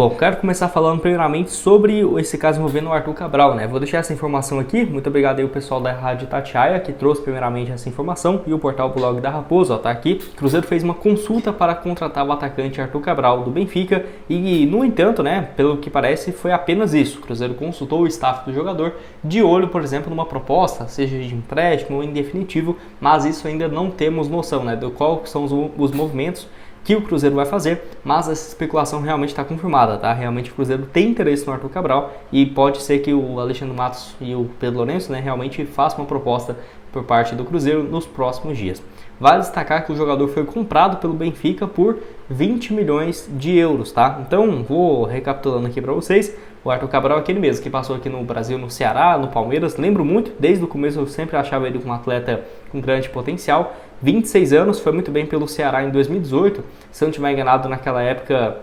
Bom, quero começar falando primeiramente sobre esse caso envolvendo o Arthur Cabral, né? Vou deixar essa informação aqui. Muito obrigado aí ao pessoal da Rádio Itatiaia que trouxe primeiramente essa informação e o portal Blog da Raposa, ó, tá aqui. O Cruzeiro fez uma consulta para contratar o atacante Arthur Cabral do Benfica e, no entanto, né, pelo que parece, foi apenas isso. O Cruzeiro consultou o staff do jogador de olho, por exemplo, numa proposta, seja de empréstimo ou em definitivo, mas isso ainda não temos noção, né, do qual são os movimentos que o Cruzeiro vai fazer, mas essa especulação realmente está confirmada, tá? Realmente o Cruzeiro tem interesse no Arthur Cabral e pode ser que o Alexandre Matos e o Pedro Lourenço, né, realmente façam uma proposta por parte do Cruzeiro nos próximos dias. Vale destacar que o jogador foi comprado pelo Benfica por 20 milhões de euros, tá? Então, vou recapitulando aqui para vocês. O Arthur Cabral é aquele mesmo que passou aqui no Brasil, no Ceará, no Palmeiras. Lembro muito, desde o começo eu sempre achava ele um atleta com grande potencial. 26 anos, foi muito bem pelo Ceará em 2018. Se eu não estiver enganado, naquela época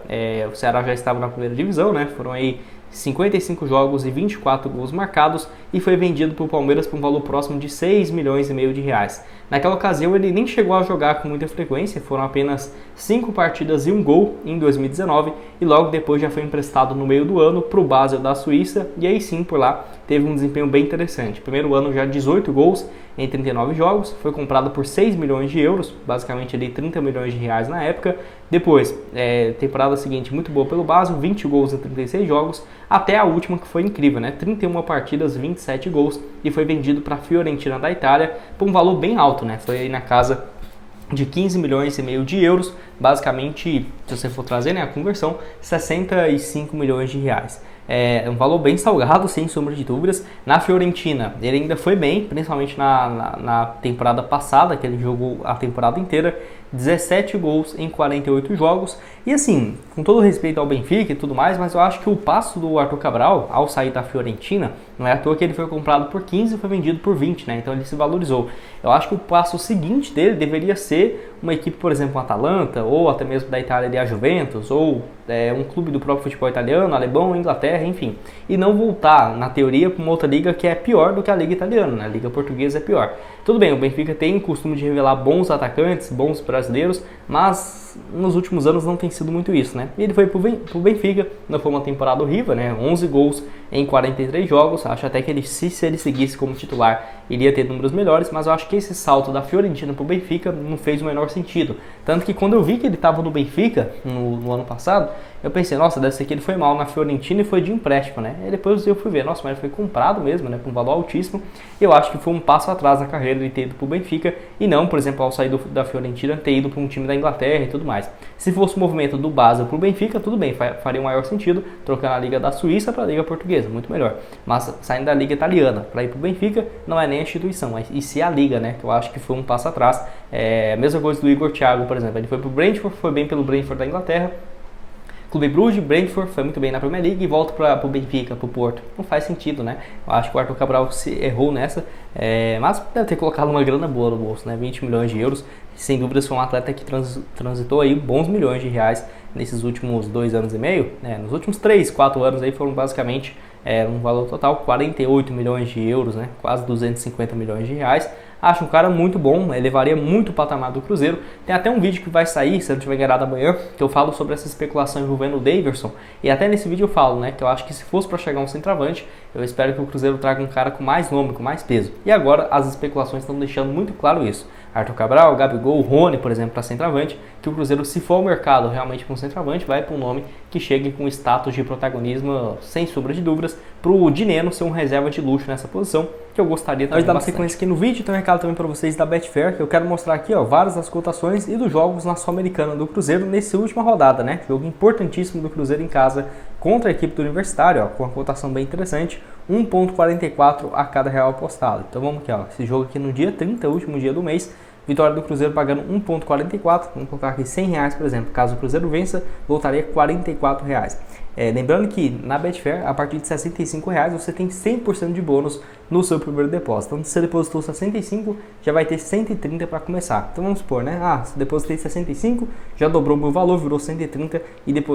o Ceará já estava na primeira divisão, né? Foram aí 55 jogos e 24 gols marcados e foi vendido para o Palmeiras por um valor próximo de 6 milhões e meio de reais. Naquela ocasião ele nem chegou a jogar com muita frequência, foram apenas 5 partidas e 1 gol em 2019 e logo depois já foi emprestado no meio do ano para o Basel da Suíça e aí sim por lá teve um desempenho bem interessante. Primeiro ano já 18 gols em 39 jogos, foi comprado por 6 milhões de euros, basicamente ali 30 milhões de reais na época. Depois, temporada seguinte muito boa pelo Basel, 20 gols em 36 jogos, até a última que foi incrível, né? 31 partidas, 27 gols e foi vendido para a Fiorentina da Itália por um valor bem alto, né? Foi aí na casa de 15 milhões e meio de euros, basicamente, se você for trazer, né, a conversão, 65 milhões de reais. É um valor bem salgado, sem sombra de dúvidas. Na Fiorentina, ele ainda foi bem, principalmente na temporada passada, que ele jogou a temporada inteira, 17 gols em 48 jogos. E assim, com todo respeito ao Benfica e tudo mais, mas eu acho que o passo do Arthur Cabral, ao sair da Fiorentina, não é à toa que ele foi comprado por 15 e foi vendido por 20, né? Então ele se valorizou. Eu acho que o passo seguinte dele deveria ser uma equipe, por exemplo, um Atalanta, ou até mesmo da Itália, a Juventus, ou um clube do próprio futebol italiano, alemão, Inglaterra, enfim. E não voltar, na teoria, para uma outra liga que é pior do que a liga italiana, né? A liga portuguesa é pior. Tudo bem, o Benfica tem o costume de revelar bons atacantes, bons brasileiros, mas nos últimos anos não tem sido muito isso, né? E ele foi pro Benfica, não foi uma temporada horrível, né? 11 gols em 43 jogos, acho até que se ele seguisse como titular, iria ter números melhores, mas eu acho que esse salto da Fiorentina pro Benfica não fez o menor sentido. Tanto que quando eu vi que ele estava no Benfica, no ano passado, eu pensei, nossa, deve ser que ele foi mal na Fiorentina e foi de empréstimo, né? E depois eu fui ver, nossa, mas ele foi comprado mesmo, né? Com um valor altíssimo. Eu acho que foi um passo atrás na carreira ele ter ido pro Benfica e não, por exemplo, ao sair da Fiorentina, ter ido para um time da Inglaterra e tudo mais. Se fosse o movimento do Basel pro Benfica, tudo bem, faria um maior sentido, trocando a Liga da Suíça para a Liga Portuguesa, muito melhor. Mas saindo da Liga Italiana para ir pro Benfica, não é nem a instituição, e sim a Liga, né? Que eu acho que foi um passo atrás. A mesma coisa do Igor Thiago, por exemplo. Ele foi pro Brentford, foi bem pelo Brentford da Inglaterra. Clube Bruges, Brentford, foi muito bem na Premier League e volta para o Benfica, para o Porto. Não faz sentido, né? Eu acho que o Arthur Cabral se errou nessa, mas deve ter colocado uma grana boa no bolso, né? 20 milhões de euros. Sem dúvidas foi um atleta que transitou aí bons milhões de reais nesses últimos 2 anos e meio. Né? Nos últimos 3, 4 anos aí foram basicamente um valor total 48 milhões de euros, né? Quase 250 milhões de reais. Acho um cara muito bom, elevaria muito o patamar do Cruzeiro. Tem até um vídeo que vai sair, se eu não tiver enganado amanhã, que eu falo sobre essa especulação envolvendo o Daverson. E até nesse vídeo eu falo, né, que eu acho que se fosse para chegar um centroavante, eu espero que o Cruzeiro traga um cara com mais nome, com mais peso. E agora as especulações estão deixando muito claro isso. Arthur Cabral, Gabigol, Rony, por exemplo, para centroavante, que o Cruzeiro, se for ao mercado realmente para um centroavante, vai para um nome que chegue com status de protagonismo, sem sombra de dúvidas, para o Dineno ser um reserva de luxo nessa posição, que eu gostaria também bastante. Sequência aqui no vídeo, tem um recado também para vocês da Betfair, que eu quero mostrar aqui, ó, várias das cotações e dos jogos na Sul-Americana do Cruzeiro nessa última rodada, né? Jogo importantíssimo do Cruzeiro em casa contra a equipe do Universitário, ó, com uma cotação bem interessante, 1,44 a cada real apostado. Então vamos aqui, ó, esse jogo aqui no dia 30, último dia do mês, vitória do Cruzeiro pagando 1,44, vamos colocar aqui R$100, por exemplo. Caso o Cruzeiro vença, voltaria R$44. Lembrando que na Betfair, a partir de R$65, você tem 100% de bônus no seu primeiro depósito. Então, se você depositou 65, já vai ter 130 para começar. Então, vamos supor, né? Se depositei 65, já dobrou o meu valor, virou 130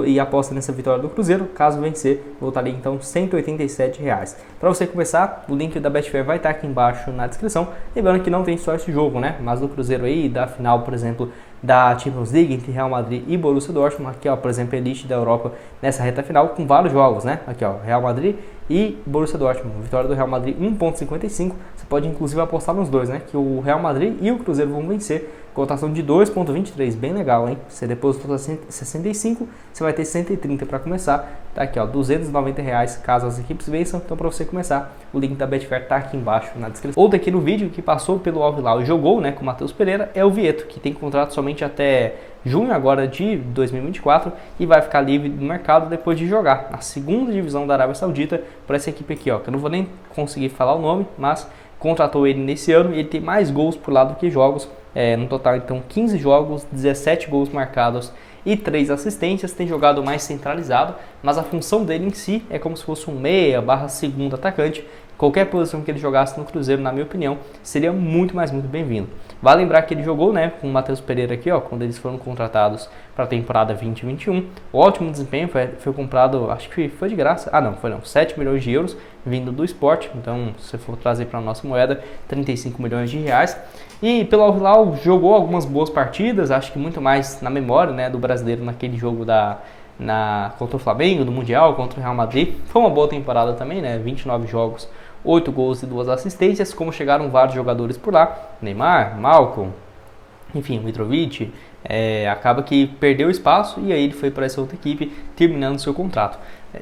e aposta nessa vitória do Cruzeiro. Caso vencer, voltaria então R$187. Para você começar, o link da Betfair vai estar aqui embaixo na descrição. Lembrando que não tem só esse jogo, né? Mas do Cruzeiro aí, da final, por exemplo, da Champions League entre Real Madrid e Borussia Dortmund. Aqui, ó, por exemplo, Elite da Europa nessa reta final com vários jogos, né? Aqui, ó, Real Madrid e Borussia Dortmund. Vitória do Real Madrid 1,55. Você pode inclusive apostar nos dois, né? Que o Real Madrid e o Cruzeiro vão vencer. Cotação de 2,23, bem legal, hein? Você depositou 65, você vai ter 130 para começar. Tá aqui, ó, R$290 caso as equipes vençam. Então, para você começar, o link da Betfair tá aqui embaixo na descrição. Outro aqui no vídeo que passou pelo Al Hilal e jogou, né, com o Matheus Pereira é o Vieto, que tem contrato somente até junho agora de 2024 e vai ficar livre do mercado depois de jogar na segunda divisão da Arábia Saudita para essa equipe aqui, ó, que eu não vou nem conseguir falar o nome, mas contratou ele nesse ano e ele tem mais gols por lado que jogos. No total, então, 15 jogos, 17 gols marcados e 3 assistências. Tem jogado mais centralizado, mas a função dele em si é como se fosse um meia / segundo atacante. Qualquer posição que ele jogasse no Cruzeiro, na minha opinião, seria muito bem-vindo. Vale lembrar que ele jogou, né, com o Matheus Pereira aqui, ó, quando eles foram contratados para a temporada 2021. Ótimo desempenho, foi comprado, acho que foi de graça. Ah, não, foi não, 7 milhões de euros vindo do Sport. Então, se você for trazer para a nossa moeda, 35 milhões de reais. E pelo Al Hilal jogou algumas boas partidas, acho que muito mais na memória, né, do brasileiro naquele jogo contra o Flamengo, do Mundial, contra o Real Madrid. Foi uma boa temporada também, né, 29 jogos, 8 gols e 2 assistências, como chegaram vários jogadores por lá, Neymar, Malcom, enfim, Mitrovic, acaba que perdeu espaço e aí ele foi para essa outra equipe, terminando seu contrato.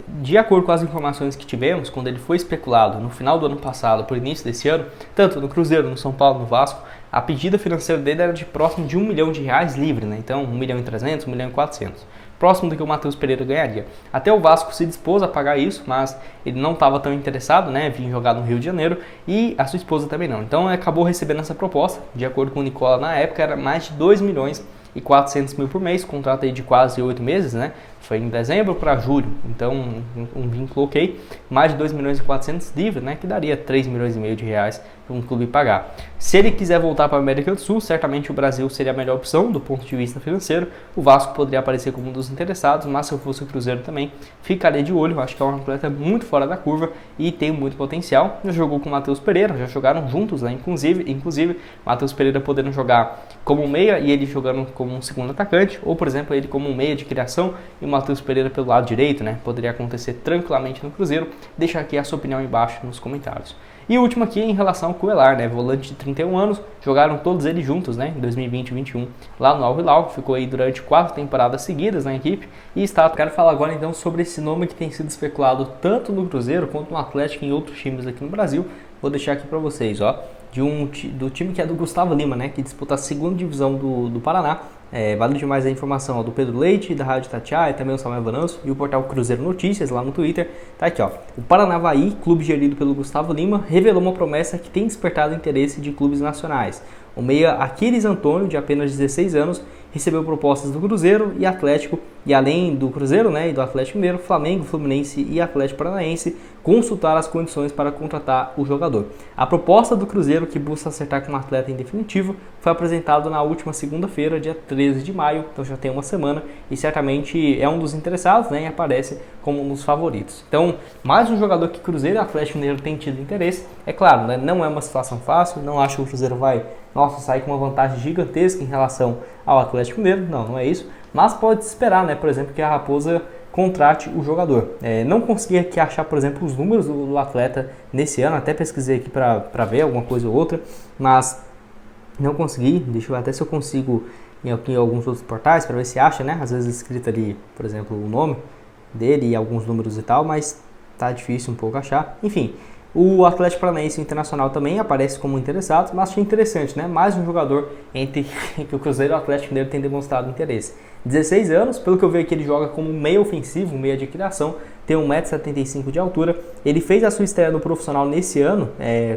De acordo com as informações que tivemos, quando ele foi especulado no final do ano passado, por início desse ano, tanto no Cruzeiro, no São Paulo, no Vasco, a pedida financeira dele era de próximo de R$1 milhão livre, né? Então 1.300.000, 1.400.000. Próximo do que o Matheus Pereira ganharia. Até o Vasco se dispôs a pagar isso, mas ele não estava tão interessado, né? Vinha jogar no Rio de Janeiro e a sua esposa também não. Então acabou recebendo essa proposta. De acordo com o Nicola, na época era mais de 2.400.000 por mês, contrato aí de quase 8 meses, né? Foi em dezembro para julho, então um vínculo ok, mais de 2.400.000 livre, né? Que daria 3,5 milhões de reais para um clube pagar. Se ele quiser voltar para a América do Sul, certamente o Brasil seria a melhor opção do ponto de vista financeiro. O Vasco poderia aparecer como um dos interessados, mas se eu fosse o Cruzeiro também, ficaria de olho. Acho que é um atleta muito fora da curva e tem muito potencial. Já jogou com o Matheus Pereira, já jogaram juntos, né? Inclusive Matheus Pereira podendo jogar como um meia e ele jogando como um segundo atacante, ou por exemplo ele como um meia de criação e o Matheus Pereira pelo lado direito, né? Poderia acontecer tranquilamente no Cruzeiro. Deixa aqui a sua opinião embaixo nos comentários. E o último aqui em relação ao Cuéllar, né? Volante de 31 anos, jogaram todos eles juntos, né? Em 2020 e 2021 lá no Al Hilal, ficou aí durante 4 temporadas seguidas na equipe e está. Quero falar agora então sobre esse nome que tem sido especulado tanto no Cruzeiro quanto no Atlético e em outros times aqui no Brasil. Vou deixar aqui para vocês, ó, do time que é do Gustavo Lima, né? Que disputa a segunda divisão do Paraná. Vale demais a informação, ó, do Pedro Leite, da Rádio Itatiaia, também o Samuel Vananço e o portal Cruzeiro Notícias lá no Twitter. Tá aqui, ó. O Paranavaí, clube gerido pelo Gustavo Lima, revelou uma promessa que tem despertado interesse de clubes nacionais. O meia Aquiles Antônio, de apenas 16 anos, recebeu propostas do Cruzeiro e Atlético, e além do Cruzeiro, né, e do Atlético Mineiro, Flamengo, Fluminense e Atlético Paranaense consultaram as condições para contratar o jogador. A proposta do Cruzeiro, que busca acertar com o atleta em definitivo, foi apresentada na última segunda-feira, dia 13 de maio, então já tem uma semana, e certamente é um dos interessados, né, e aparece como um dos favoritos. Então, mais um jogador que Cruzeiro e Atlético Mineiro têm tido interesse. É claro, né, não é uma situação fácil, não acho que o Cruzeiro vai sair com uma vantagem gigantesca em relação ao Atlético Mineiro, não é isso, mas pode se esperar, né, por exemplo, que a Raposa contrate o jogador. Não consegui aqui achar, por exemplo, os números do atleta nesse ano, até pesquisei aqui para ver alguma coisa ou outra, mas não consegui. Deixa eu ver até se eu consigo em alguns outros portais para ver se acha, né, às vezes escrito ali, por exemplo, o nome dele e alguns números e tal, mas tá difícil um pouco achar. Enfim, o Atlético Paranaense e o Internacional também aparece como interessados, mas achei interessante, né? Mais um jogador entre que o Cruzeiro e o Atlético Mineiro têm demonstrado interesse. 16 anos, pelo que eu vi aqui, ele joga como meia ofensivo, meia de criação, tem 1,75 m de altura. Ele fez a sua estreia no profissional nesse ano,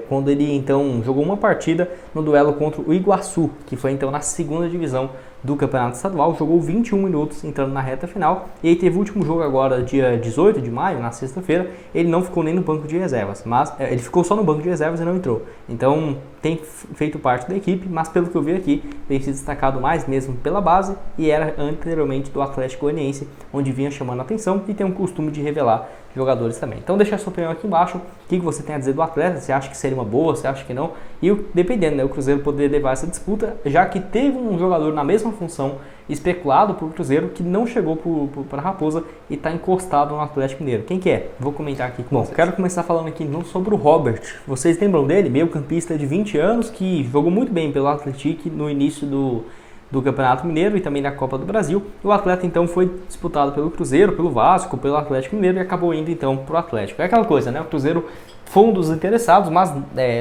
quando ele então jogou uma partida no duelo contra o Iguaçu, que foi então na segunda divisão do Campeonato Estadual, jogou 21 minutos entrando na reta final, e aí teve o último jogo agora, dia 18 de maio, na sexta-feira. Ele não ficou nem no banco de reservas, mas ele ficou só no banco de reservas e não entrou. Então tem feito parte da equipe, mas pelo que eu vi aqui, tem se destacado mais mesmo pela base, e era anteriormente do Atlético Goianiense, onde vinha chamando a atenção e tem um costume de revelar jogadores também. Então deixa a sua opinião aqui embaixo, o que você tem a dizer do atleta, você acha que seria uma boa, você acha que não, e dependendo, né, o Cruzeiro poder levar essa disputa, já que teve um jogador na mesma função especulado por Cruzeiro que não chegou para a Raposa e está encostado no Atlético Mineiro. Quem que é? Vou comentar aqui com vocês. Quero começar falando aqui então sobre o Robert. Vocês lembram dele? Meio campista de 20 anos que jogou muito bem pelo Atlético no início do Campeonato Mineiro e também da Copa do Brasil. O atleta então foi disputado pelo Cruzeiro, pelo Vasco, pelo Atlético Mineiro e acabou indo então para o Atlético. É aquela coisa, né? O Cruzeiro foi um dos interessados, mas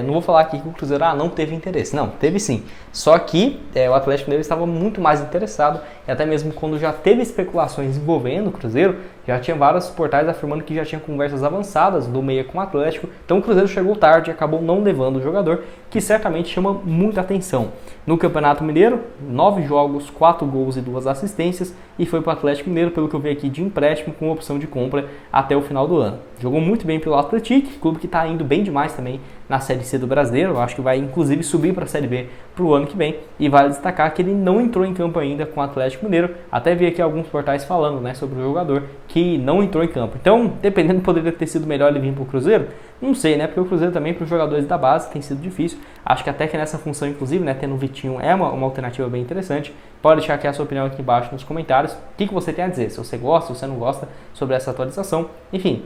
não vou falar aqui que o Cruzeiro não teve interesse. Não, teve sim. Só que o Atlético Mineiro estava muito mais interessado, e até mesmo quando já teve especulações envolvendo o Cruzeiro, já tinha vários portais afirmando que já tinha conversas avançadas do meia com o Atlético. Então o Cruzeiro chegou tarde e acabou não levando o jogador, que certamente chama muita atenção. No Campeonato Mineiro, 9 jogos, 4 gols e 2 assistências, e foi para o Atlético Mineiro, pelo que eu vi aqui, de empréstimo com opção de compra até o final do ano. Jogou muito bem pelo Atlético, clube que está indo bem demais também na Série C do Brasileiro. Eu acho que vai inclusive subir para a Série B para o ano que vem, e vale destacar que ele não entrou em campo ainda com o Atlético Mineiro. Até vi aqui alguns portais falando, né, sobre o jogador que não entrou em campo. Então, dependendo, poderia ter sido melhor ele vir para o Cruzeiro? Não sei, né, porque o Cruzeiro também para os jogadores da base tem sido difícil. Acho que até que nessa função, inclusive, né, tendo o Vitinho é uma alternativa bem interessante. Pode deixar aqui a sua opinião aqui embaixo nos comentários. O que você tem a dizer? Se você gosta, se você não gosta sobre essa atualização. Enfim,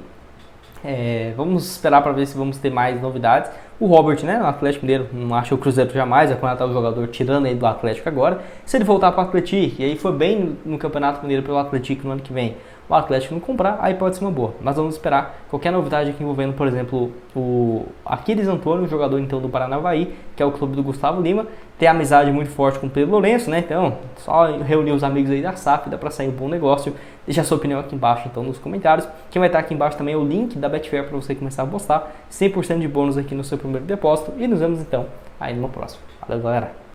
vamos esperar para ver se vamos ter mais novidades. O Robert, né, no Atlético Mineiro, não acha o Cruzeiro jamais, vai contratar o jogador tirando ele do Atlético agora. Se ele voltar para o Atlético, e aí for bem no Campeonato Mineiro pelo Atlético no ano que vem, o Atlético não comprar, aí pode ser uma boa. Mas vamos esperar qualquer novidade aqui envolvendo, por exemplo, o Aquiles Antônio, o jogador então do Paranavaí, que é o clube do Gustavo Lima. Tem amizade muito forte com o Pedro Lourenço, né? Então, só reunir os amigos aí da SAF, dá pra sair um bom negócio. Deixa a sua opinião aqui embaixo, então, nos comentários. Quem vai estar aqui embaixo também é o link da Betfair para você começar a apostar. 100% de bônus aqui no seu primeiro depósito. E nos vemos, então, aí no próximo. Valeu, galera!